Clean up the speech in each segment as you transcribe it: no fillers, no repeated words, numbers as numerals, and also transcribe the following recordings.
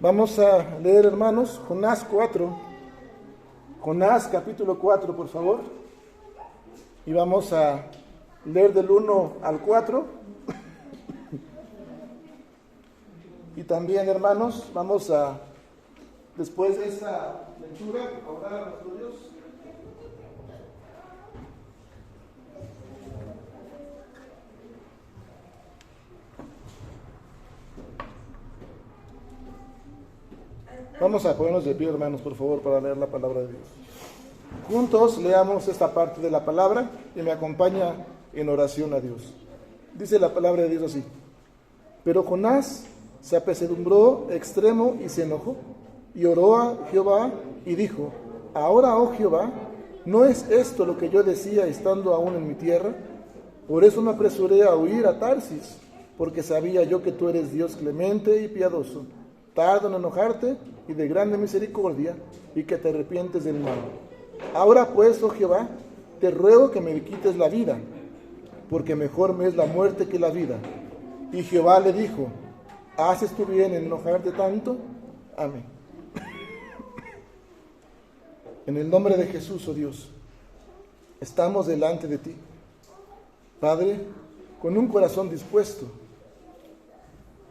Vamos a leer, hermanos, Jonás 4. Jonás capítulo 4, por favor. Y vamos a leer del 1 al 4. Y también, hermanos, vamos a, después de esta lectura, orar a nuestro Dios. Vamos a ponernos de pie, hermanos, por favor, para leer la palabra de Dios. Juntos leamos esta parte de la palabra y me acompaña en oración a Dios. Dice la palabra de Dios así: Pero Jonás se apesadumbró extremo y se enojó, y oró a Jehová y dijo: Ahora, oh Jehová, ¿no es esto lo que yo decía estando aún en mi tierra? Por eso me apresuré a huir a Tarsis, porque sabía yo que tú eres Dios clemente y piadoso, tardo en enojarte y de grande misericordia, y que te arrepientes del mal. Ahora pues, oh Jehová, te ruego que me quites la vida, porque mejor me es la muerte que la vida. Y Jehová le dijo: ¿haces tú bien en enojarte tanto? Amén. En el nombre de Jesús, oh Dios, estamos delante de ti, Padre, con un corazón dispuesto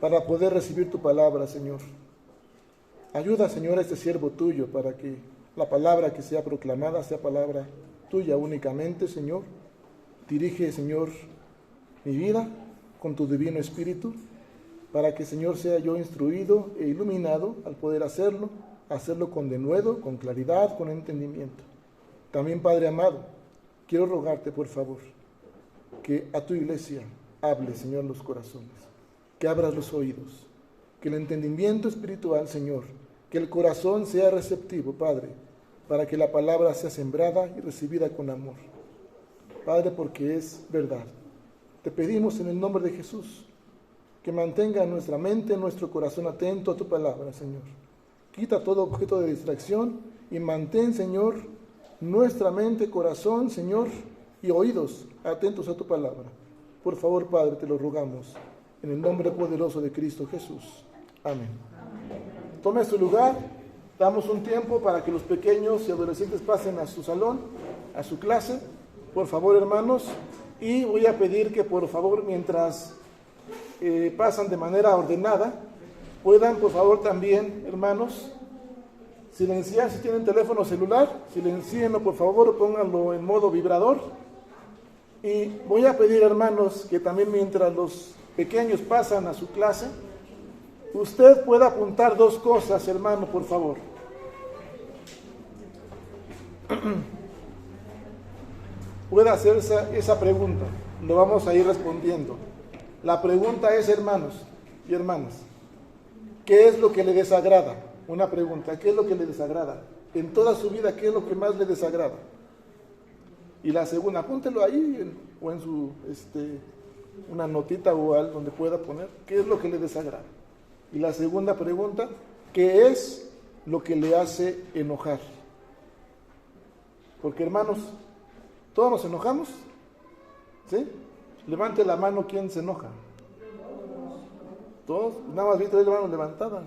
para poder recibir tu palabra, Señor. Ayuda, Señor, a este siervo tuyo para que la palabra que sea proclamada sea palabra tuya únicamente, Señor. Dirige, Señor, mi vida con tu divino Espíritu, para que, Señor, sea yo instruido e iluminado al poder hacerlo con denuedo, con claridad, con entendimiento. También, Padre amado, quiero rogarte, por favor, que a tu iglesia hable, Señor, los corazones, que abras los oídos, que el entendimiento espiritual, Señor, que el corazón sea receptivo, Padre, para que la palabra sea sembrada y recibida con amor. Padre, porque es verdad. Te pedimos en el nombre de Jesús que mantenga nuestra mente, nuestro corazón atento a tu palabra, Señor. Quita todo objeto de distracción y mantén, Señor, nuestra mente, corazón, Señor, y oídos atentos a tu palabra. Por favor, Padre, te lo rogamos, en el nombre poderoso de Cristo Jesús. Amén. Tome su lugar. Damos un tiempo para que los pequeños y adolescentes pasen a su salón, a su clase. Por favor, hermanos. Y voy a pedir que, por favor, mientras pasan de manera ordenada, puedan, por favor, también, hermanos, silenciar. Si tienen teléfono celular, silencienlo, por favor, o pónganlo en modo vibrador. Y voy a pedir, hermanos, que también mientras los pequeños pasan a su clase, usted pueda apuntar dos cosas, hermano, por favor. Puede hacer esa pregunta. Lo vamos a ir respondiendo. La pregunta es, hermanos y hermanas, ¿qué es lo que le desagrada? Una pregunta: ¿qué es lo que le desagrada? En toda su vida, ¿qué es lo que más le desagrada? Y la segunda, apúntelo ahí o en su una notita o algo donde pueda poner qué es lo que le desagrada. Y la segunda pregunta: ¿qué es lo que le hace enojar? Porque, hermanos, todos nos enojamos, ¿sí? Levante la mano, ¿quién se enoja? Todos, nada más vi 3 manos levantadas.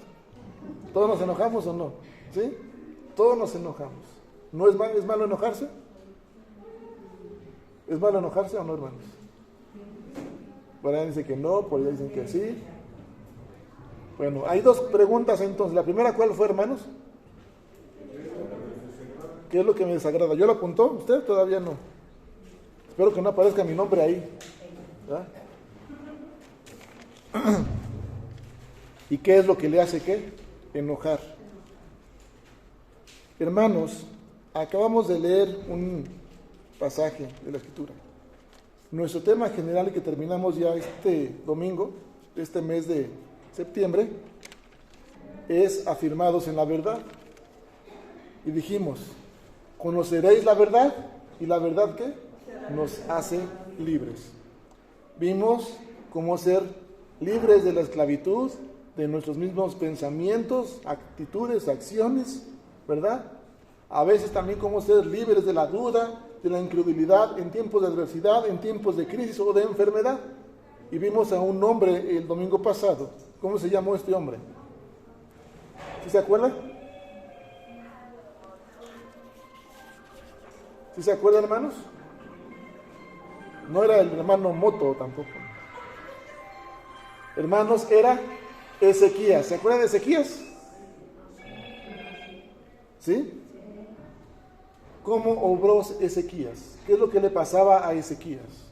¿Todos nos enojamos o no? ¿Sí? Todos nos enojamos. ¿No es malo, malo enojarse? ¿Es malo enojarse o no, hermanos? Por ahí dicen que no, por ahí dicen que sí. Bueno, hay dos preguntas entonces. La primera, ¿cuál fue, hermanos? ¿Qué es lo que me desagrada? ¿Yo lo apuntó? ¿Usted? Todavía no. Espero que no aparezca mi nombre ahí. ¿Verdad? ¿Y qué es lo que le hace qué? Enojar. Hermanos, acabamos de leer un pasaje de la Escritura. Nuestro tema general que terminamos ya este domingo, este mes de septiembre, es afirmados en la verdad. Y dijimos: conoceréis la verdad, y la verdad ¿qué? Nos hace libres. Vimos cómo ser libres de la esclavitud, de nuestros mismos pensamientos, actitudes, acciones, ¿verdad? A veces también cómo ser libres de la duda, de la incredulidad en tiempos de adversidad, en tiempos de crisis o de enfermedad. Y vimos a un hombre el domingo pasado. ¿Cómo se llamó este hombre? ¿Sí se acuerdan? ¿Sí se acuerdan, hermanos? No era el hermano Moto tampoco. Hermanos, era Ezequías. ¿Se acuerdan de Ezequías? ¿Sí? ¿Cómo obró Ezequías? ¿Qué es lo que le pasaba a Ezequías?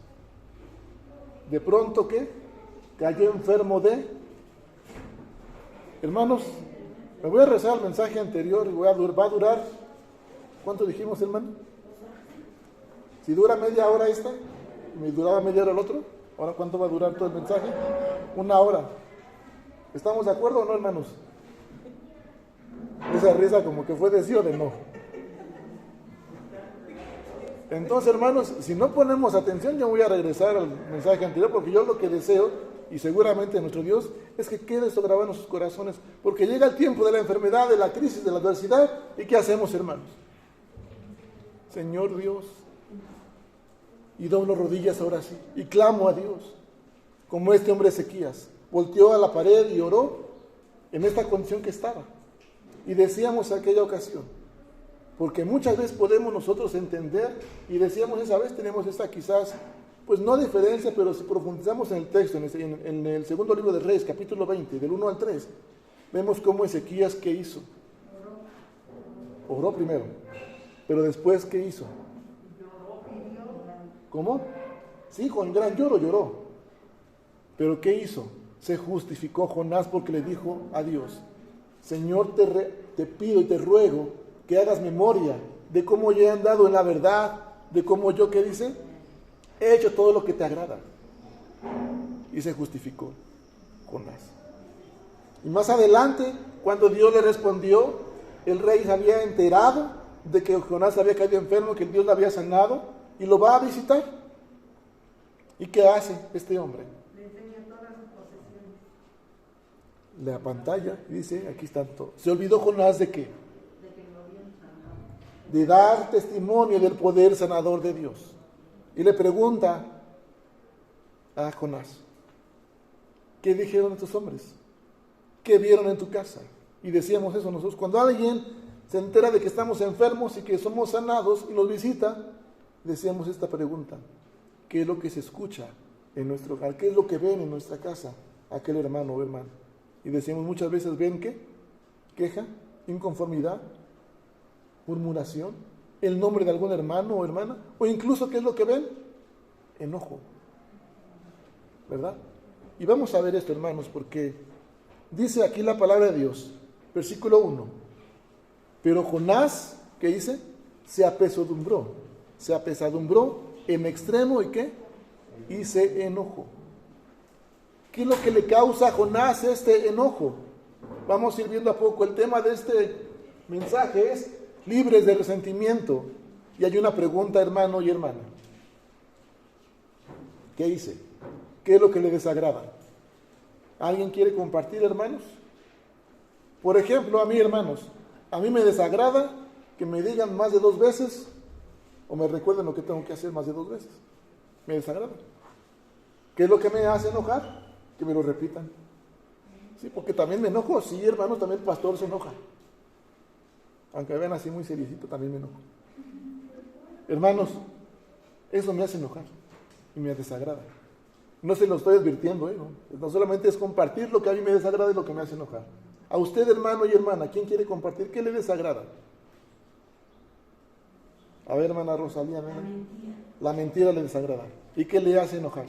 De pronto, ¿qué? Cayó enfermo de... Hermanos, me voy a rezar el mensaje anterior y va a durar... ¿Cuánto dijimos, hermano? Si dura media hora esta, me duraba media hora el otro. ¿Ahora cuánto va a durar todo el mensaje? 1 hora. ¿Estamos de acuerdo o no, hermanos? Esa risa como que fue de sí o de no. Entonces, hermanos, si no ponemos atención, yo voy a regresar al mensaje anterior, porque yo lo que deseo, y seguramente nuestro Dios, es que quede esto grabado en nuestros corazones, porque llega el tiempo de la enfermedad, de la crisis, de la adversidad, ¿y qué hacemos, hermanos? Señor Dios, y doblo rodillas ahora sí, y clamo a Dios, como este hombre Ezequías, volteó a la pared y oró en esta condición que estaba, y decíamos aquella ocasión, porque muchas veces podemos nosotros entender, y decíamos esa vez, tenemos esta quizás, pues no diferencia, pero si profundizamos en el texto, en el segundo libro de Reyes, capítulo 20, del 1 al 3, vemos cómo Ezequías, ¿qué hizo? Oró primero, pero después, ¿qué hizo? ¿Cómo? Sí, con gran lloro lloró, pero ¿qué hizo? Se justificó Jonás porque le dijo a Dios, Señor, te pido y te ruego que hagas memoria de cómo yo he andado en la verdad, de cómo yo, ¿qué dice? He hecho todo lo que te agrada. Y se justificó Jonás. Y más adelante, cuando Dios le respondió, el rey se había enterado de que Jonás había caído enfermo, que Dios le había sanado, y lo va a visitar. ¿Y qué hace este hombre? Le enseña todas sus posesiones. La pantalla, dice, aquí está todo. ¿Se olvidó Jonás de qué? De dar testimonio del poder sanador de Dios. Y le pregunta a Jonás, ¿qué dijeron estos hombres? ¿Qué vieron en tu casa? Y decíamos eso nosotros, cuando alguien se entera de que estamos enfermos y que somos sanados y nos visita, decíamos esta pregunta, ¿qué es lo que se escucha en nuestro hogar? ¿Qué es lo que ven en nuestra casa aquel hermano o hermana? Y decíamos muchas veces, ¿ven qué? Queja, inconformidad, murmuración, el nombre de algún hermano o hermana, o incluso, ¿qué es lo que ven? Enojo, ¿verdad? Y vamos a ver esto, hermanos, porque dice aquí la palabra de Dios, versículo 1, pero Jonás, ¿qué dice? Se apesadumbró en extremo, ¿y qué? Y se enojó. ¿Qué es lo que le causa a Jonás este enojo? Vamos a ir viendo a poco. El tema de este mensaje es libres de resentimiento. Y hay una pregunta, hermano y hermana. ¿Qué hice? ¿Qué es lo que le desagrada? ¿Alguien quiere compartir, hermanos? Por ejemplo, a mí, hermanos, a mí me desagrada que me digan más de 2 veces o me recuerden lo que tengo que hacer más de 2 veces. Me desagrada. ¿Qué es lo que me hace enojar? Que me lo repitan. Sí, porque también me enojo. Sí, hermanos, también el pastor se enoja. Aunque me vean así muy seriecito, también me enojo. Hermanos, eso me hace enojar y me desagrada. No se lo estoy advirtiendo, no solamente es compartir lo que a mí me desagrada y lo que me hace enojar. A usted, hermano y hermana, ¿quién quiere compartir? ¿Qué le desagrada? A ver, hermana Rosalía, la mentira le desagrada. ¿Y qué le hace enojar?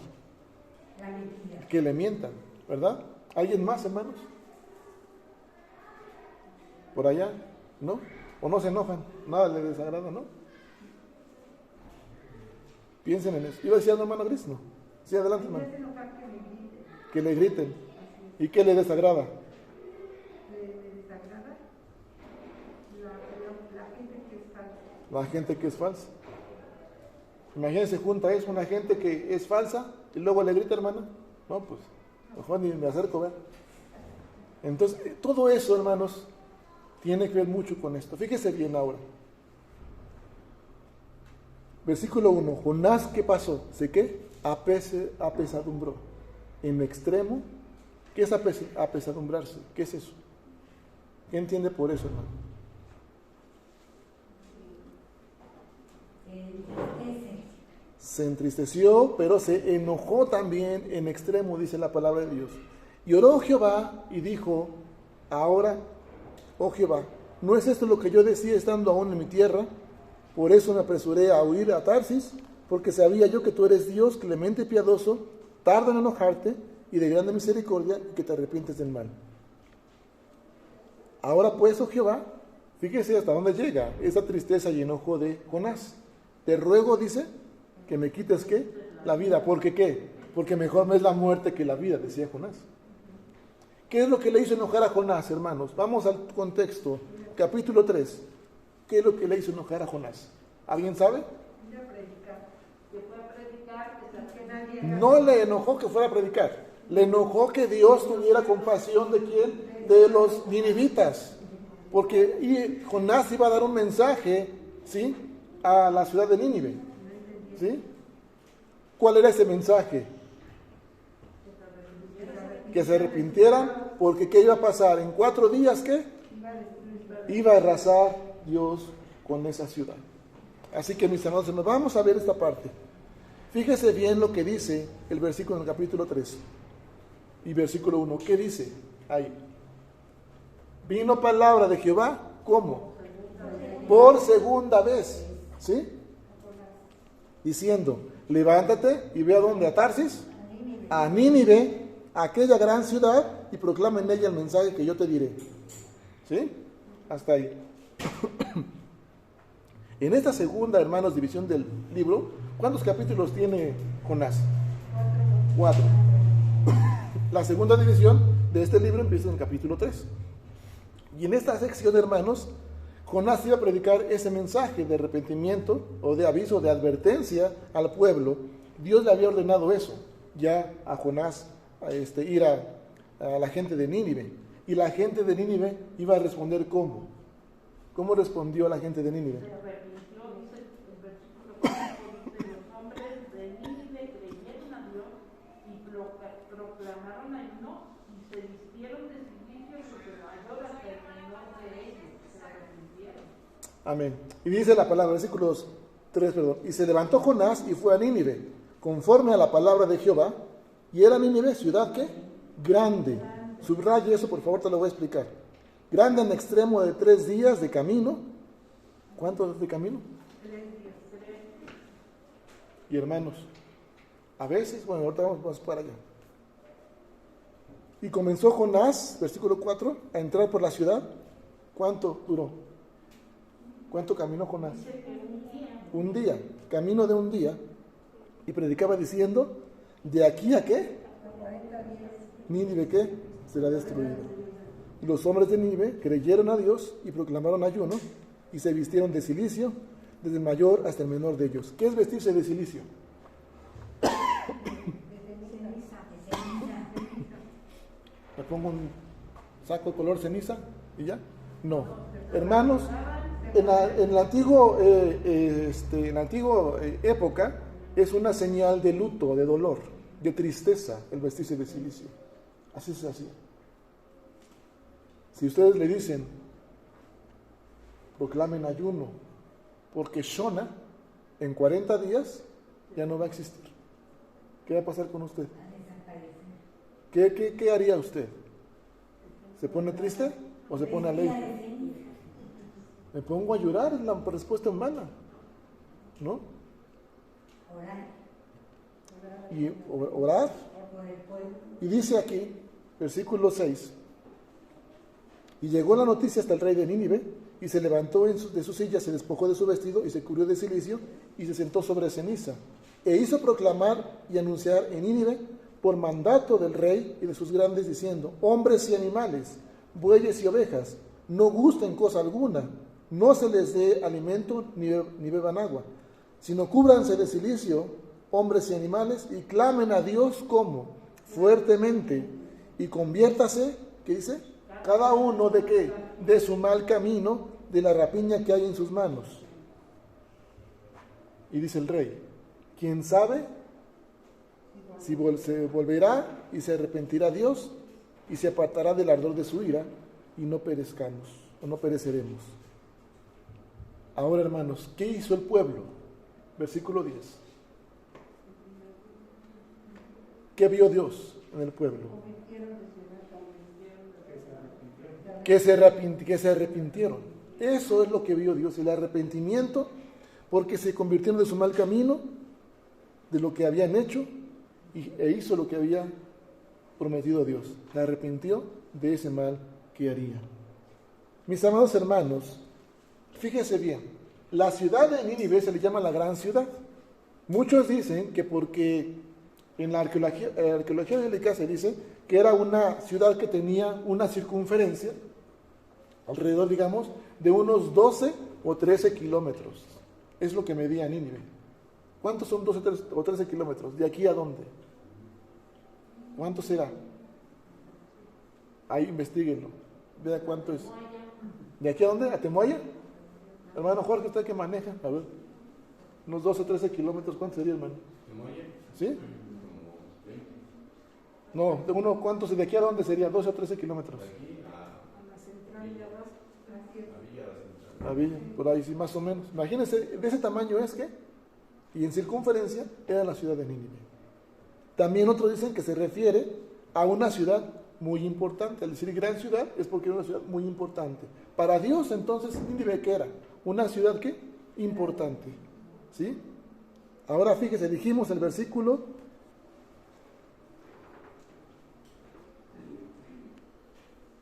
La mentira. Que le mientan, ¿verdad? ¿Alguien más, hermanos? ¿Por allá? ¿No? ¿O no se enojan? Nada le desagrada, ¿no? Piensen en eso. ¿Iba a decir algo, hermano Gris? No. Sí, adelante, hermano. Me hace enojar que me griten. Que le griten. ¿Y qué le desagrada? Me desagrada la gente que es falsa. La gente que es falsa. Imagínense, junta eso, una gente que es falsa y luego le grita, hermana. No, pues, mejor ni me acerco, ¿ver? Entonces, todo eso, hermanos, tiene que ver mucho con esto. Fíjese bien ahora. Versículo 1. Jonás, ¿qué pasó? ¿Se qué? Apesadumbró. En extremo. ¿Qué es apesadumbrarse? ¿Qué es eso? ¿Qué entiende por eso, hermano? Se entristeció, pero se enojó también en extremo, dice la palabra de Dios. Y oró Jehová y dijo: ahora, oh Jehová, ¿no es esto lo que yo decía estando aún en mi tierra? Por eso me apresuré a huir a Tarsis, porque sabía yo que tú eres Dios clemente y piadoso, tardo en enojarte y de grande misericordia, y que te arrepientes del mal. Ahora pues, oh Jehová, fíjese hasta dónde llega esa tristeza y enojo de Jonás. Te ruego, dice, que me quites, ¿qué? La vida. ¿Por qué qué? Porque mejor me es la muerte que la vida, decía Jonás. ¿Qué es lo que le hizo enojar a Jonás, hermanos? Vamos al contexto, capítulo 3. ¿Qué es lo que le hizo enojar a Jonás? ¿Alguien sabe? No le enojó que fuera a predicar. Le enojó que Dios tuviera compasión de quién, de los ninivitas. Porque Jonás iba a dar un mensaje, ¿sí?, a la ciudad de Nínive. ¿Sí? ¿Cuál era ese mensaje? Que se arrepintieran, porque ¿qué iba a pasar? En 4 días, ¿qué? Iba a arrasar Dios con esa ciudad. Así que, mis hermanos, vamos a ver esta parte. Fíjese bien lo que dice el versículo en el capítulo 3 y versículo 1. ¿Qué dice ahí? Vino palabra de Jehová, ¿cómo? Por segunda vez, ¿sí? Diciendo: levántate y ve a dónde, a Tarsis, a Nínive, aquella gran ciudad, y proclama en ella el mensaje que yo te diré. ¿Sí? Hasta ahí. En esta segunda, hermanos, división del libro, ¿cuántos capítulos tiene Jonás? 4. La segunda división de este libro empieza en el capítulo 3. Y en esta sección, hermanos, Jonás iba a predicar ese mensaje de arrepentimiento o de aviso, de advertencia al pueblo. Dios le había ordenado eso ya a Jonás, ir a la gente de Nínive. Y la gente de Nínive iba a responder ¿cómo? ¿Cómo respondió la gente de Nínive? Se arrepintió, dice el versículo 4, dice: los hombres de Nínive creyeron a Dios y proclamaron ayuno y se vistieron de silicio, porque mayor hasta el menor de ellos se arrepintieron. Amén. Y dice la palabra, versículos 3, perdón. Y se levantó Jonás y fue a Nínive, conforme a la palabra de Jehová. Y era Nínive ciudad, ¿qué? Grande. Subraye eso, por favor, te lo voy a explicar. Grande en extremo de 3 días de camino. ¿Cuánto de camino? 3 días. Y hermanos, a veces, bueno, ahorita vamos para allá. Y comenzó Jonás, versículo 4, a entrar por la ciudad. ¿Cuánto duró? ¿Cuánto caminó Jonás? Un día, camino de un día. Y predicaba diciendo: ¿de aquí a qué? Nínive, ¿qué? Será destruida. Y los hombres de Nínive creyeron a Dios y proclamaron ayuno y se vistieron de silicio, desde el mayor hasta el menor de ellos. ¿Qué es vestirse de silicio? ¿Me pongo un saco de color ceniza y ya? No. Hermanos, en la antigua época es una señal de luto, de dolor, de tristeza el vestirse de silicio. Así se hacía. Si ustedes le dicen: proclamen ayuno, porque Shona en 40 días ya no va a existir, ¿qué va a pasar con usted? ¿Qué haría usted? ¿Se pone triste o se pone alegre? Me pongo a llorar, es la respuesta humana, ¿no? Y orar. Y dice aquí, versículo 6: y llegó la noticia hasta el rey de Nínive, y se levantó de su silla, se despojó de su vestido, y se cubrió de silicio, y se sentó sobre ceniza. E hizo proclamar y anunciar en Nínive, por mandato del rey y de sus grandes, diciendo: hombres y animales, bueyes y ovejas, no gusten cosa alguna, no se les dé alimento ni beban agua, sino cúbranse de silicio, hombres y animales, y clamen a Dios como fuertemente, y conviértase, ¿qué dice? Cada uno de qué? De su mal camino, de la rapiña que hay en sus manos. Y dice el rey: ¿quién sabe si se volverá y se arrepentirá Dios y se apartará del ardor de su ira y no perezcamos o no pereceremos. Ahora, hermanos, ¿qué hizo el pueblo? Versículo 10. ¿Qué vio Dios en el pueblo? Que se arrepintieron. Eso es lo que vio Dios, el arrepentimiento, porque se convirtieron de su mal camino, de lo que habían hecho, e hizo lo que había prometido Dios. Se arrepintió de ese mal que haría. Mis amados hermanos, fíjense bien, la ciudad de Nínive se le llama la gran ciudad. Muchos dicen que porque en la arqueología bíblica se dice que era una ciudad que tenía una circunferencia, alrededor, digamos, de unos 12 o 13 kilómetros. Es lo que medía Nínive. ¿Cuántos son 12 o 13 kilómetros? ¿De aquí a dónde? ¿Cuánto será? Ahí investiguenlo. Vea cuánto es. ¿De aquí a dónde? ¿A Temoaya? Hermano Jorge, ¿usted qué maneja? A ver. Unos 12 o 13 kilómetros. ¿Cuánto sería, hermano? ¿Temoaya? ¿Sí? No, ¿cuántos? ¿De aquí a dónde sería? 12 o 13 kilómetros. De aquí a la central de abajo, la Villa, Por ahí sí, más o menos. Imagínense, de ese tamaño es que, y en circunferencia, era la ciudad de Nínive. También otros dicen que se refiere a una ciudad muy importante. Al decir gran ciudad, es porque era una ciudad muy importante. Para Dios, entonces, Nínive, ¿qué era? Una ciudad, ¿qué? Importante. ¿Sí? Ahora, fíjese, dijimos el versículo.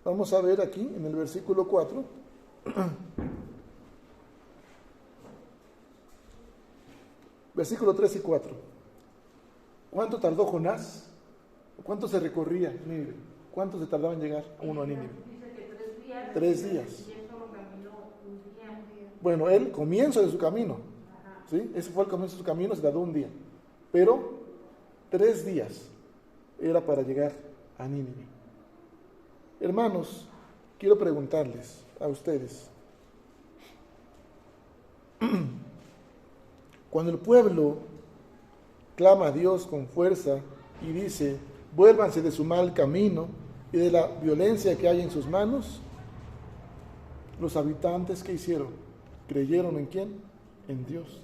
Vamos a ver aquí, en el versículo 4. Versículo 3 y 4. ¿Cuánto tardó Jonás? ¿Cuánto se recorría Nínive? ¿Cuánto se tardaba en llegar uno a Nínive? Dice que 3 días. 3 días. Y él solo caminó un día. Bueno, el comienzo de su camino. ¿Sí? Ese fue el comienzo de su camino, se tardó un día. Pero 3 días era para llegar a Nínive. Hermanos, quiero preguntarles a ustedes. Cuando el pueblo clama a Dios con fuerza y dice, vuélvanse de su mal camino y de la violencia que hay en sus manos, los habitantes, ¿qué hicieron? ¿Creyeron en quién? En Dios.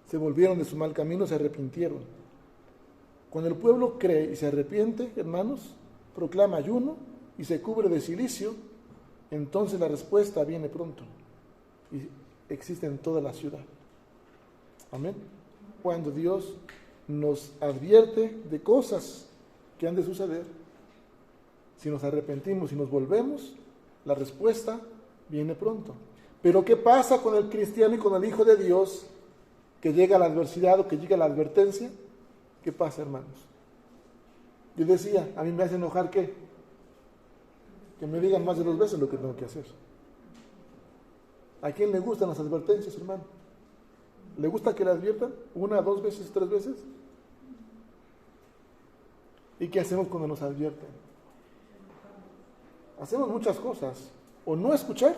Se volvieron de su mal camino, se arrepintieron. Cuando el pueblo cree y se arrepiente, hermanos, proclama ayuno y se cubre de cilicio, entonces la respuesta viene pronto y existe en toda la ciudad. Amén. Cuando Dios nos advierte de cosas que han de suceder, si nos arrepentimos y nos volvemos, la respuesta viene pronto. Pero ¿qué pasa con el cristiano y con el Hijo de Dios que llega a la adversidad o que llega a la advertencia? ¿Qué pasa, hermanos? Yo decía, a mí me hace enojar ¿qué? Que me digan más de 2 veces lo que tengo que hacer. ¿A quién le gustan las advertencias, hermano? ¿Le gusta que le adviertan 1, 2 veces, 3 veces? ¿Y qué hacemos cuando nos advierten? Hacemos muchas cosas. O no escuchar,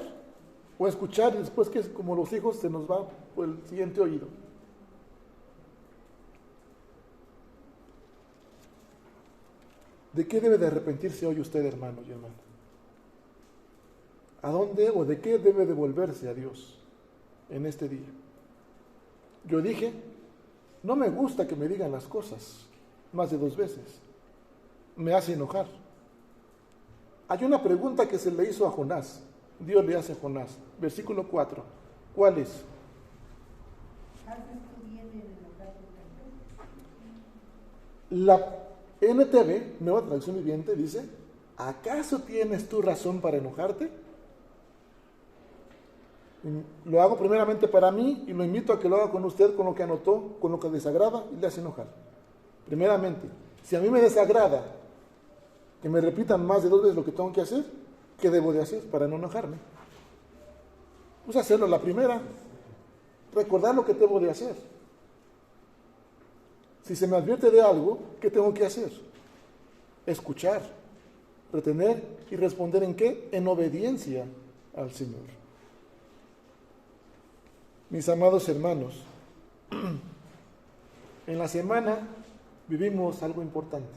o escuchar y después que como los hijos se nos va por el siguiente oído. ¿De qué debe de arrepentirse hoy usted, hermano y hermana? ¿A dónde o de qué debe de volverse a Dios en este día? Yo dije, no me gusta que me digan las cosas más de 2 veces. Me hace enojar. Hay una pregunta que se le hizo a Jonás. Dios le hace a Jonás. Versículo 4. ¿Cuál es? ¿Haces tú bien en enojarte tanto? La NTV, Nueva Traducción Viviente, dice, ¿acaso tienes tú razón para enojarte? Lo hago primeramente para mí y lo invito a que lo haga con usted, con lo que anotó, con lo que desagrada y le hace enojar. Primeramente, si a mí me desagrada que me repitan más de 2 veces lo que tengo que hacer, ¿qué debo de hacer para no enojarme? Pues hacerlo la primera, recordar lo que debo de hacer. Si se me advierte de algo, ¿qué tengo que hacer? Escuchar, retener y responder ¿en qué? En obediencia al Señor. Mis amados hermanos, en la semana vivimos algo importante.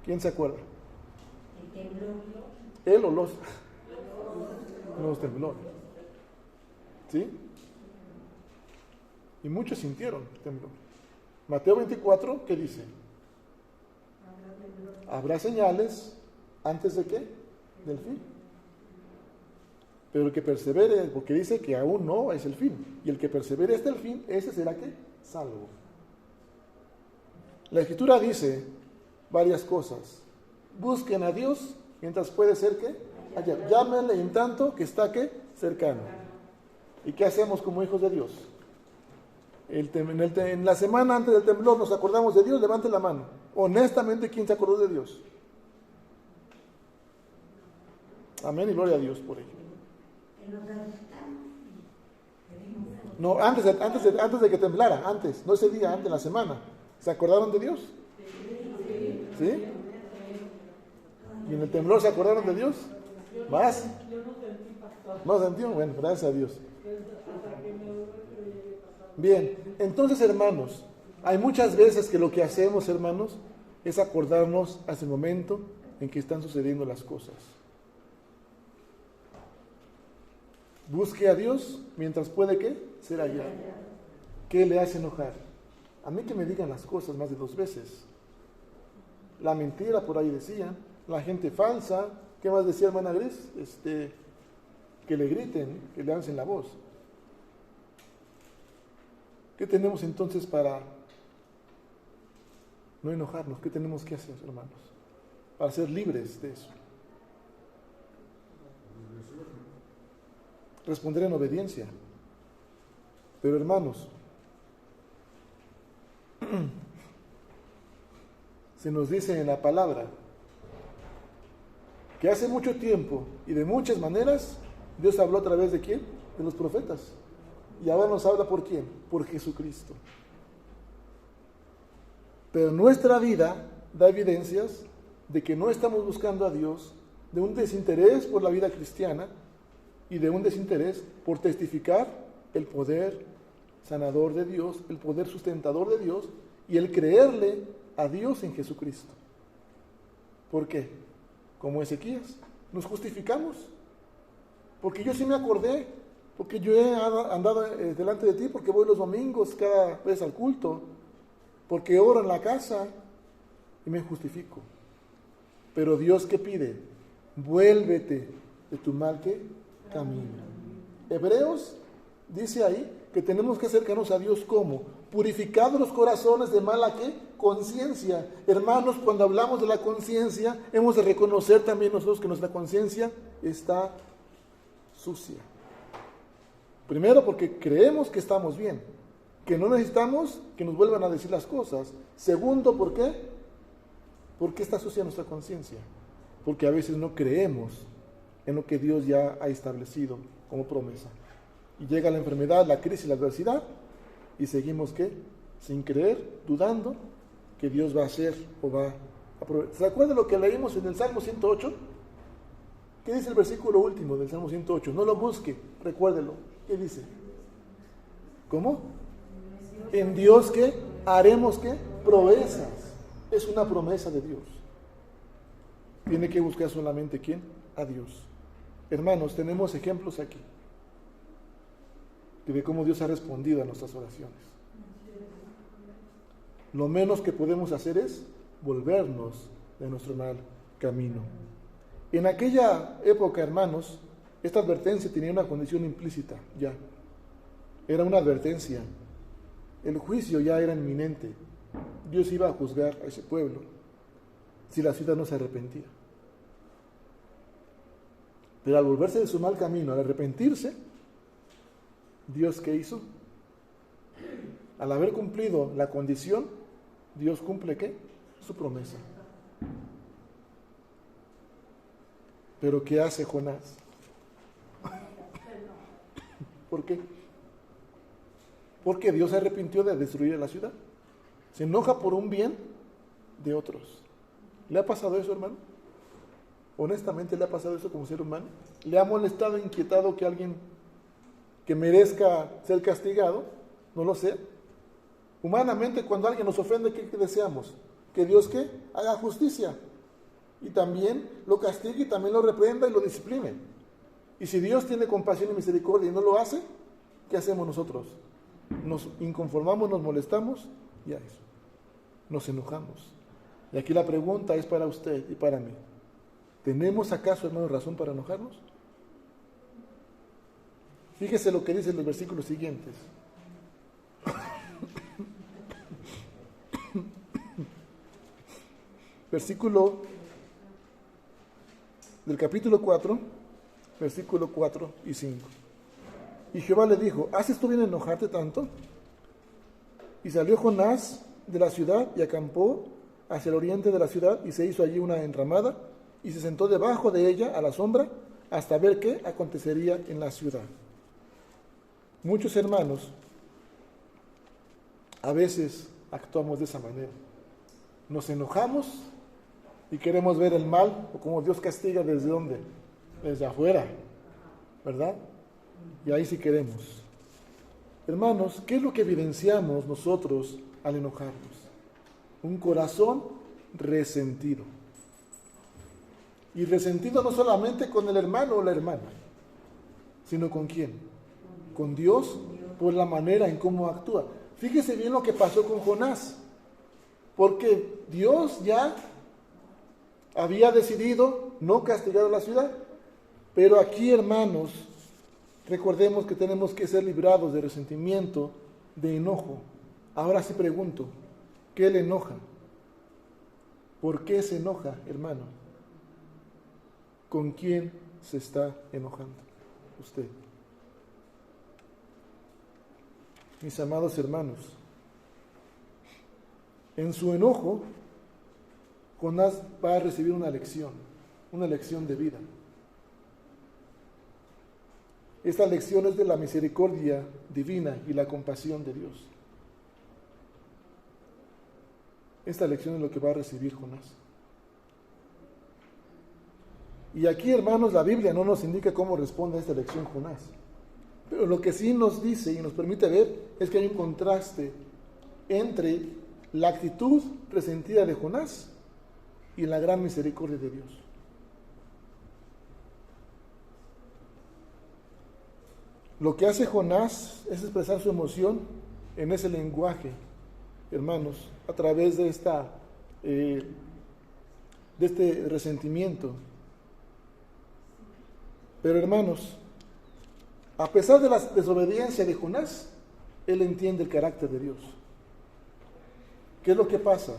¿Quién se acuerda? El temblor. ¿El o los? Los temblores. ¿Sí? Y muchos sintieron temblor. Mateo 24, ¿qué dice? Habrá señales antes de qué? Del fin. Pero el que persevere, porque dice que aún no es el fin. Y el que persevere hasta el fin, ese será ¿qué? Salvo. La Escritura dice varias cosas. Busquen a Dios mientras puede ser que allá. Llámenle en tanto que está ¿qué? Cercano. ¿Y qué hacemos como hijos de Dios? En la semana antes del temblor nos acordamos de Dios, levante la mano. Honestamente, ¿quién se acordó de Dios? Amén y gloria a Dios por ello. No, antes de que temblara, antes, no ese día, antes, la semana. ¿Se acordaron de Dios? ¿Sí? ¿Y en el temblor se acordaron de Dios? ¿Más? ¿No sentió? Bueno, gracias a Dios. Bien, entonces hermanos, hay muchas veces que lo que hacemos, hermanos, es acordarnos hasta el momento en que están sucediendo las cosas. Busque a Dios mientras puede ¿qué? Ser hallado. ¿Qué le hace enojar? A mí que me digan las cosas más de 2 veces. La mentira, por ahí decían, la gente falsa. ¿Qué más decía hermana Gris? Que le griten, que le alcen la voz. ¿Qué tenemos entonces para no enojarnos? ¿Qué tenemos que hacer, hermanos? Para ser libres de eso. Responder en obediencia. Pero hermanos, se nos dice en la palabra que hace mucho tiempo y de muchas maneras Dios habló a través de ¿quién? De los profetas. Y ahora nos habla ¿por quién? Por Jesucristo. Pero nuestra vida da evidencias de que no estamos buscando a Dios, de un desinterés por la vida cristiana y de un desinterés por testificar el poder sanador de Dios, el poder sustentador de Dios y el creerle a Dios en Jesucristo. ¿Por qué? Como Ezequías, nos justificamos. Porque yo sí me acordé, porque yo he andado delante de ti, porque voy los domingos cada vez al culto, porque oro en la casa y me justifico. Pero Dios, ¿qué pide? Vuélvete de tu mal ¿qué? Camino. Hebreos dice ahí que tenemos que acercarnos a Dios ¿cómo? Purificando los corazones de mala ¿qué? Conciencia. Hermanos, cuando hablamos de la conciencia, hemos de reconocer también nosotros que nuestra conciencia está sucia. Primero porque creemos que estamos bien, que no necesitamos que nos vuelvan a decir las cosas. Segundo, ¿por qué? ¿Por qué está sucia nuestra conciencia? Porque a veces no creemos en lo que Dios ya ha establecido como promesa. Y llega la enfermedad, la crisis, la adversidad, y seguimos ¿qué? Sin creer, dudando que Dios va a hacer o va a proveer. ¿Se acuerdan lo que leímos en el Salmo 108? ¿Qué dice el versículo último del Salmo 108? No lo busque, recuérdelo. ¿Qué dice? ¿Cómo? En Dios ¿qué? Haremos ¿qué? Proezas. Es una promesa de Dios. Tiene que buscar solamente ¿quién? A Dios. Hermanos, tenemos ejemplos aquí de cómo Dios ha respondido a nuestras oraciones. Lo menos que podemos hacer es volvernos de nuestro mal camino. En aquella época, hermanos, esta advertencia tenía una condición implícita ya. Era una advertencia. El juicio ya era inminente. Dios iba a juzgar a ese pueblo si la ciudad no se arrepentía. Pero al volverse de su mal camino, al arrepentirse, ¿Dios qué hizo? Al haber cumplido la condición, Dios cumple ¿qué? Su promesa. Pero ¿qué hace Jonás? ¿Por qué? Porque Dios se arrepintió de destruir la ciudad. Se enoja por un bien de otros. ¿Le ha pasado eso, hermano? Honestamente, ¿le ha pasado eso como ser humano? ¿Le ha molestado, inquietado que alguien que merezca ser castigado? No lo sé. Humanamente, cuando alguien nos ofende, ¿qué deseamos? Que Dios ¿qué? Haga justicia. y también lo castigue y también lo reprenda y lo discipline. Y si Dios tiene compasión y misericordia y no lo hace, ¿qué hacemos nosotros? Nos inconformamos, nos molestamos y a eso. Nos enojamos. Y aquí la pregunta es para usted y para mí. ¿Tenemos acaso, hermanos, razón para enojarnos? Fíjese lo que dicen los versículos siguientes. Versículo del capítulo 4, versículo 4 y 5. Y Jehová le dijo, ¿haces tú bien enojarte tanto? Y salió Jonás de la ciudad y acampó hacia el oriente de la ciudad y se hizo allí una enramada y se sentó debajo de ella a la sombra hasta ver qué acontecería en la ciudad. Muchos hermanos a veces actuamos de esa manera. Nos enojamos y queremos ver el mal o cómo Dios castiga desde dónde, desde afuera, ¿verdad? Y ahí sí queremos. Hermanos, ¿qué es lo que evidenciamos nosotros al enojarnos? Un corazón resentido. Y resentido no solamente con el hermano o la hermana, sino con quién, con Dios, por la manera en cómo actúa. Fíjese bien lo que pasó con Jonás, porque Dios ya había decidido no castigar a la ciudad, pero aquí, hermanos, recordemos que tenemos que ser librados de resentimiento, de enojo. Ahora sí pregunto, ¿qué le enoja? ¿Por qué se enoja, hermano? ¿Con quién se está enojando usted? Mis amados hermanos, en su enojo, Jonás va a recibir una lección de vida. Esta lección es de la misericordia divina y la compasión de Dios. Esta lección es lo que va a recibir Jonás. Y aquí, hermanos, la Biblia no nos indica cómo responde a esta lección Jonás. Pero lo que sí nos dice y nos permite ver es que hay un contraste entre la actitud resentida de Jonás y la gran misericordia de Dios. Lo que hace Jonás es expresar su emoción en ese lenguaje, hermanos, a través de este resentimiento. Pero, hermanos, a pesar de la desobediencia de Jonás, él entiende el carácter de Dios. ¿Qué es lo que pasa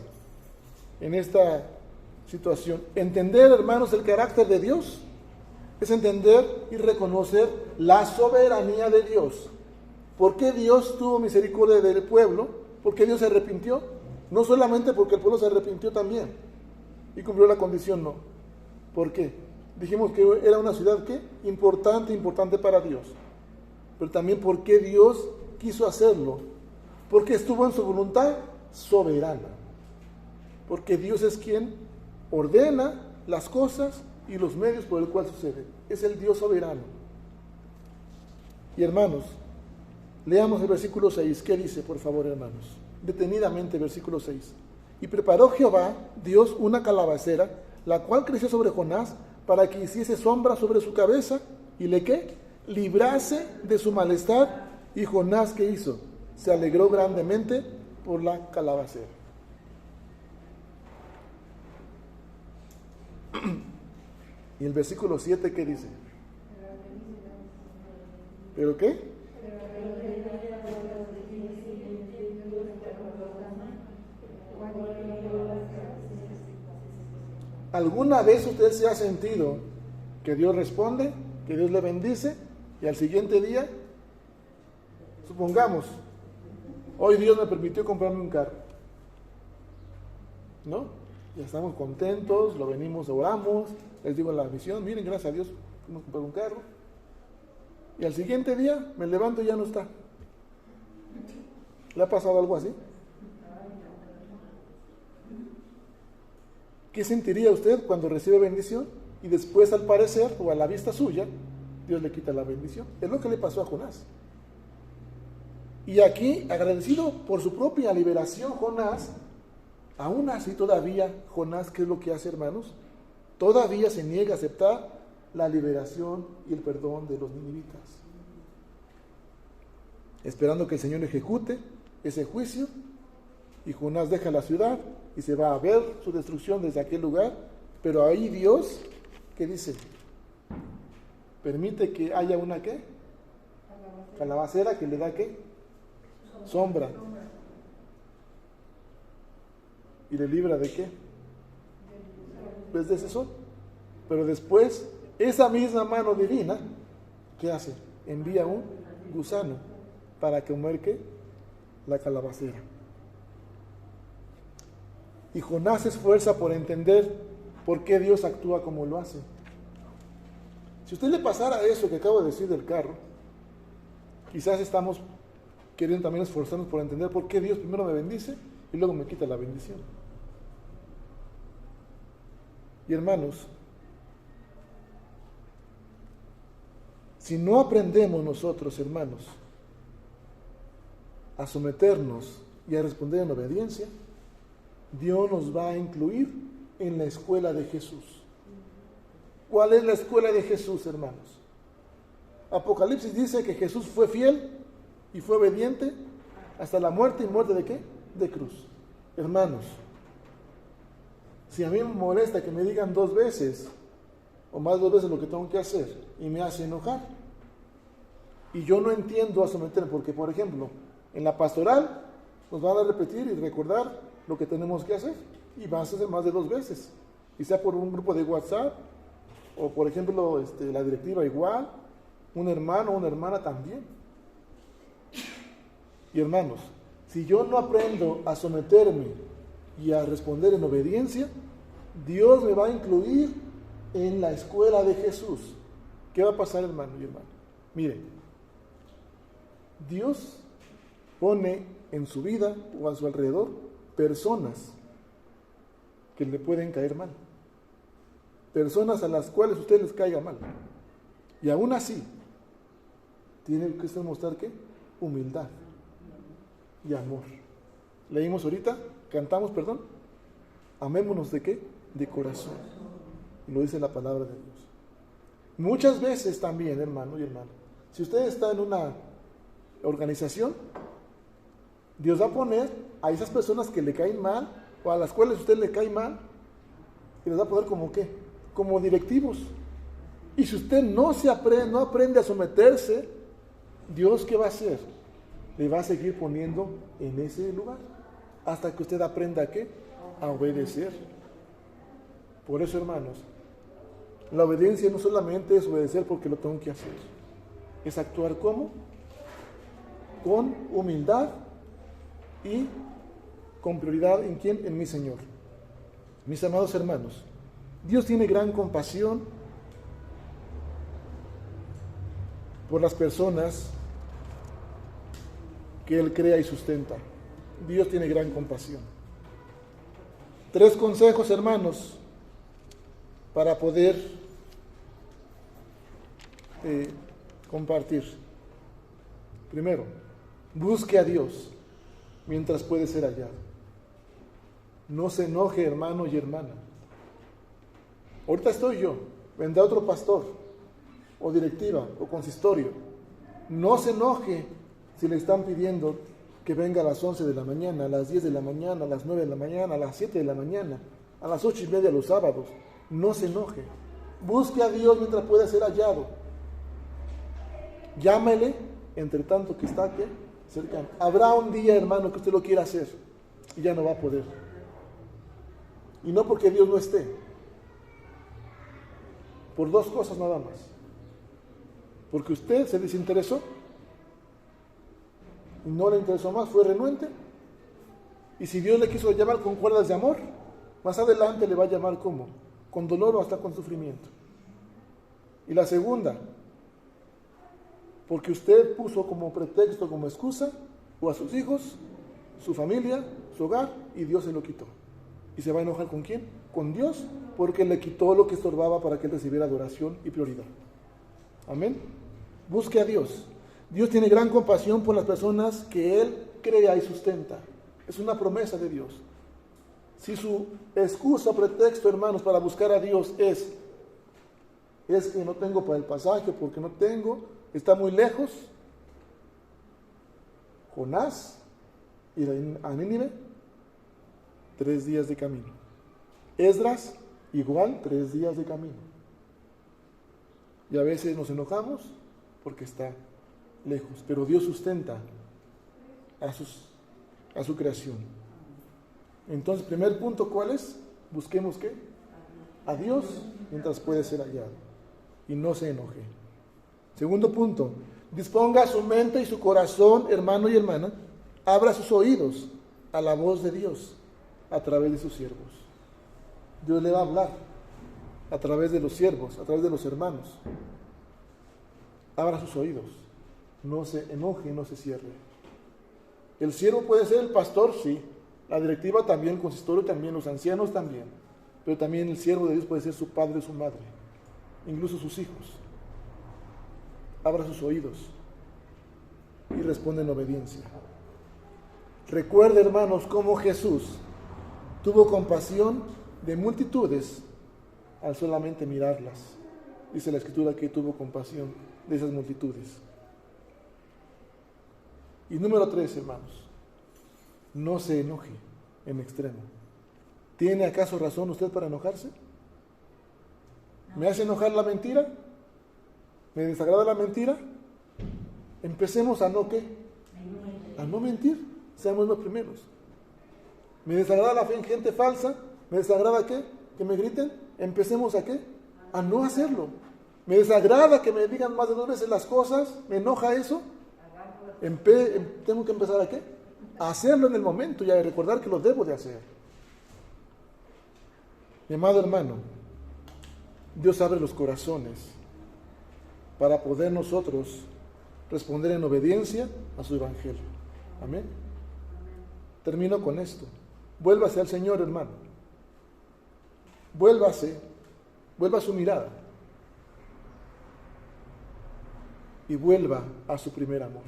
en esta situación? Entender, hermanos, el carácter de Dios es entender y reconocer la soberanía de Dios. ¿Por qué Dios tuvo misericordia del pueblo? ¿Por qué Dios se arrepintió? No solamente porque el pueblo se arrepintió también y cumplió la condición, no. ¿Por qué? Dijimos que era una ciudad ¿qué? Importante para Dios. Pero también ¿por qué Dios quiso hacerlo? Porque estuvo en su voluntad soberana. Porque Dios es quien ordena las cosas y los medios por el cual sucede. Es el Dios soberano. Y hermanos, leamos el versículo 6. ¿Qué dice, por favor, hermanos? Detenidamente, versículo 6. Y preparó Jehová, Dios, una calabacera, la cual creció sobre Jonás, para que hiciese sombra sobre su cabeza, y le ¿qué? Librase de su malestar. Y Jonás, ¿qué hizo? Se alegró grandemente por la calabacera. Y el versículo 7, ¿qué dice? ¿Pero qué? ¿Alguna vez usted se ha sentido que Dios responde, que Dios le bendice, y al siguiente día, supongamos, hoy Dios me permitió comprarme un carro, ¿no? Ya estamos contentos, lo venimos, oramos, les digo en la misión, miren, gracias a Dios, hemos comprado un carro, y al siguiente día me levanto y ya no está. ¿Le ha pasado algo así? ¿Qué sentiría usted cuando recibe bendición y después, al parecer o a la vista suya, Dios le quita la bendición? Es lo que le pasó a Jonás. Y aquí, agradecido por su propia liberación, Jonás, aún así todavía, Jonás, ¿qué es lo que hace, hermanos? todavía se niega a aceptar la liberación y el perdón de los ninivitas, esperando que el Señor ejecute ese juicio, y Jonás deja la ciudad y se va a ver su destrucción desde aquel lugar. Pero ahí Dios, ¿qué dice? Permite que haya una ¿qué? Calabacera que le da ¿qué? Sombra. ¿Y le libra de qué? Pues de ese sol. Pero después, esa misma mano divina, ¿qué hace? Envía un gusano para comer ¿qué? La calabacera. Y Jonás se esfuerza por entender por qué Dios actúa como lo hace. Si usted le pasara eso que acabo de decir del carro, quizás estamos queriendo también esforzarnos por entender por qué Dios primero me bendice y luego me quita la bendición. Y hermanos, si no aprendemos nosotros, hermanos, a someternos y a responder en obediencia, Dios nos va a incluir en la escuela de Jesús. ¿Cuál es la escuela de Jesús, hermanos? Apocalipsis dice que Jesús fue fiel y fue obediente hasta la muerte. ¿Y muerte de qué? De cruz. Hermanos, si a mí me molesta que me digan 2 veces o más 2 veces lo que tengo que hacer y me hace enojar, y yo no entiendo a someterme, porque por ejemplo en la pastoral nos van a repetir y recordar lo que tenemos que hacer, y vas a hacer más de 2 veces, y sea por un grupo de WhatsApp, o por ejemplo la directiva igual, un hermano o una hermana también. Y hermanos, si yo no aprendo a someterme y a responder en obediencia, Dios me va a incluir en la escuela de Jesús. ¿Qué va a pasar, hermano y hermana? Miren, Dios pone en su vida o a su alrededor personas que le pueden caer mal, personas a las cuales usted les caiga mal, y aún así tiene que usted mostrar ¿qué? Humildad y amor. Leímos ahorita, cantamos, perdón, amémonos ¿de qué? De corazón, y lo dice la palabra de Dios. Muchas veces también, hermano y hermana, si usted está en una organización, Dios va a poner a esas personas que le caen mal, o a las cuales usted le cae mal, y les va a poner como ¿qué? Como directivos. Y si usted no aprende a someterse, Dios ¿qué va a hacer? Le va a seguir poniendo en ese lugar, hasta que usted aprenda ¿a qué? A obedecer. Por eso, hermanos, la obediencia no solamente es obedecer porque lo tengo que hacer, es actuar ¿cómo? Con humildad y con prioridad ¿en quién? En mi Señor. Mis amados hermanos, Dios tiene gran compasión por las personas que Él crea y sustenta. Dios tiene gran compasión. 3 consejos, hermanos, para poder compartir. Primero, busque a Dios mientras puede ser hallado. No se enoje, hermano y hermana. Ahorita estoy yo, vendrá otro pastor, o directiva, o consistorio. No se enoje si le están pidiendo que venga a las 11 de la mañana, a las 10 de la mañana, a las 9 de la mañana, a las 7 de la mañana, a las 8:30 los sábados. No se enoje. Busque a Dios mientras pueda ser hallado. Llámele entre tanto que está aquí cercano. Habrá un día, hermano, que usted lo quiera hacer y ya no va a poder. Y no porque Dios no esté. Por 2 cosas nada más. Porque usted se desinteresó y no le interesó más, fue renuente. Y si Dios le quiso llamar con cuerdas de amor, más adelante le va a llamar ¿cómo? Con dolor o hasta con sufrimiento. Y la segunda, porque usted puso como pretexto, como excusa, o a sus hijos, su familia, su hogar, y Dios se lo quitó. ¿Y se va a enojar con quién? Con Dios, porque le quitó lo que estorbaba para que él recibiera adoración y prioridad. Amén. Busque a Dios. Dios tiene gran compasión por las personas que Él crea y sustenta. Es una promesa de Dios. Si su excusa o pretexto, hermanos, para buscar a Dios es que no tengo para el pasaje, porque no tengo, está muy lejos, Jonás ir a Nínive, 3 días de camino. Esdras, igual, 3 días de camino. Y a veces nos enojamos porque está lejos, pero Dios sustenta a su creación. Entonces, primer punto, ¿cuál es? Busquemos ¿qué? A Dios mientras puede ser hallado y no se enoje. Segundo punto, disponga su mente y su corazón, hermano y hermana, abra sus oídos a la voz de Dios a través de sus siervos. Dios le va a hablar a través de los siervos, a través de los hermanos. Abra sus oídos, no se enoje, no se cierre. El siervo puede ser el pastor, sí. La directiva también, el consistorio también, los ancianos también. Pero también el siervo de Dios puede ser su padre, su madre, incluso sus hijos. Abra sus oídos y responde en obediencia. Recuerde, hermanos, cómo Jesús tuvo compasión de multitudes al solamente mirarlas. Dice la Escritura que tuvo compasión de esas multitudes. Y número 3, hermanos, no se enoje en extremo. ¿Tiene acaso razón usted para enojarse? ¿Me hace enojar la mentira? ¿Me desagrada la mentira? Empecemos a no ¿qué? A no mentir. Seamos los primeros. ¿Me desagrada la fe en gente falsa? ¿Me desagrada qué? ¿Que me griten? Empecemos a ¿qué? A no hacerlo. ¿Me desagrada que me digan más de 2 veces las cosas? ¿Me enoja eso? Tengo que empezar a ¿qué? A hacerlo en el momento y a recordar que lo debo de hacer. Mi amado hermano, Dios abre los corazones para poder nosotros responder en obediencia a su evangelio. Amén. Termino con esto. Vuélvase al Señor, hermano. Vuelva su mirada y vuelva a su primer amor.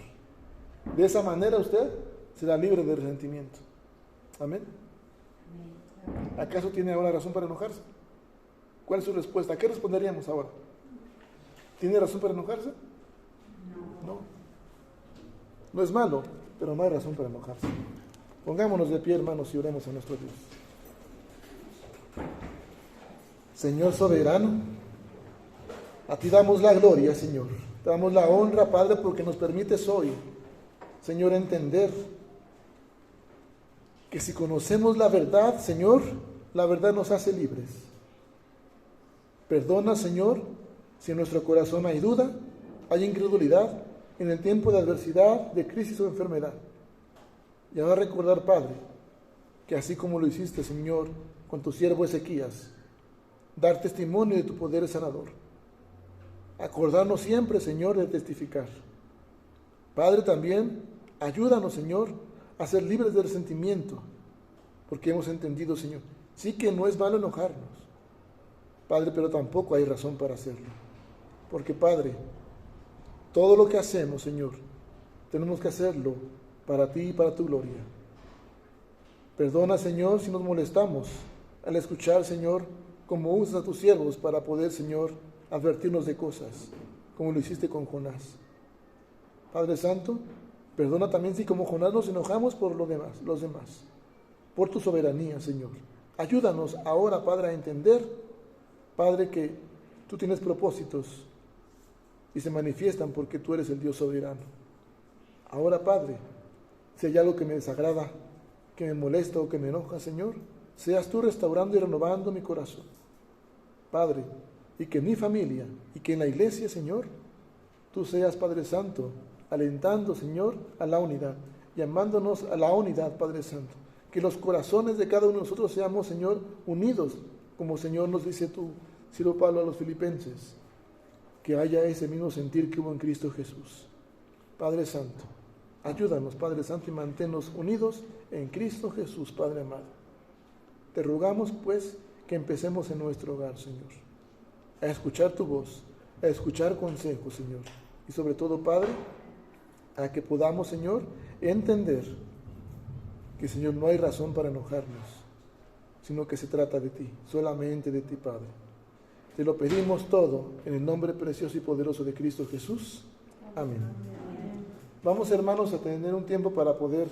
De esa manera usted será libre de resentimiento. Amén. ¿Acaso tiene ahora razón para enojarse? ¿Cuál es su respuesta? ¿A qué responderíamos ahora? ¿Tiene razón para enojarse? No. No es malo, pero no hay razón para enojarse. Pongámonos de pie, hermanos, y oremos a nuestro Dios. Señor soberano, a ti damos la gloria, Señor. Te damos la honra, Padre, porque nos permites hoy, Señor, entender que si conocemos la verdad, Señor, la verdad nos hace libres. Perdona, Señor, si en nuestro corazón hay duda, hay incredulidad en el tiempo de adversidad, de crisis o enfermedad. Y ahora recordar, Padre, que así como lo hiciste, Señor, con tu siervo Ezequías, dar testimonio de tu poder sanador. Acordarnos siempre, Señor, de testificar. Padre, también ayúdanos, Señor, a ser libres de resentimiento, porque hemos entendido, Señor, sí que no es malo enojarnos, Padre, pero tampoco hay razón para hacerlo. Porque, Padre, todo lo que hacemos, Señor, tenemos que hacerlo para ti y para tu gloria. Perdona, Señor, si nos molestamos al escuchar, Señor, cómo usas a tus siervos para poder, Señor, advertirnos de cosas, como lo hiciste con Jonás. Padre Santo, perdona también si como Jonás nos enojamos por los demás, por tu soberanía, Señor. Ayúdanos ahora, Padre, a entender, Padre, que tú tienes propósitos y se manifiestan porque tú eres el Dios soberano. Ahora, Padre, si hay algo que me desagrada, que me molesta o que me enoja, Señor, seas tú restaurando y renovando mi corazón. Padre, y que en mi familia y que en la iglesia, Señor, tú seas, Padre Santo, alentando, Señor, a la unidad, llamándonos a la unidad, Padre Santo. Que los corazones de cada uno de nosotros seamos, Señor, unidos, como, Señor, nos dice tu siervo Pablo a los filipenses, que haya ese mismo sentir que hubo en Cristo Jesús. Padre Santo, ayúdanos, Padre Santo, y manténnos unidos en Cristo Jesús, Padre amado. Te rogamos, pues, que empecemos en nuestro hogar, Señor, a escuchar tu voz, a escuchar consejos, Señor, y sobre todo, Padre, a que podamos, Señor, entender que, Señor, no hay razón para enojarnos, sino que se trata de ti, solamente de ti, Padre. Te lo pedimos todo en el nombre precioso y poderoso de Cristo Jesús. Amén. Vamos, hermanos, a tener un tiempo para poder